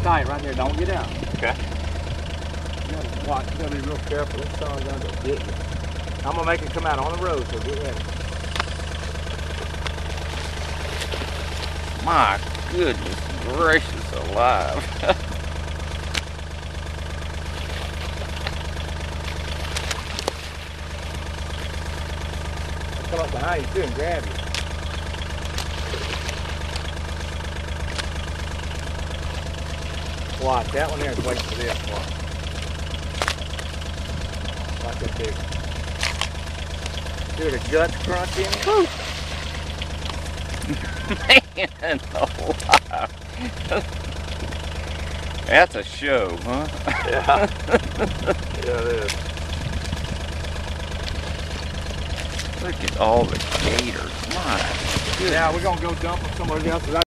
tight right there. Don't get out. Okay. You gotta watch. You gotta be real careful. This son's going to get you. I'm gonna make it come out on the road, so get ready. My goodness gracious alive. I'll come up behind you too and grab you. Watch, that one there is waiting for this. Watch that big. Dude, the guts crunching. Woo! Man alive. That's a show, huh? Yeah. Yeah, it is. Look at all the gators. My goodness. Yeah, we're gonna go dump them somewhere else.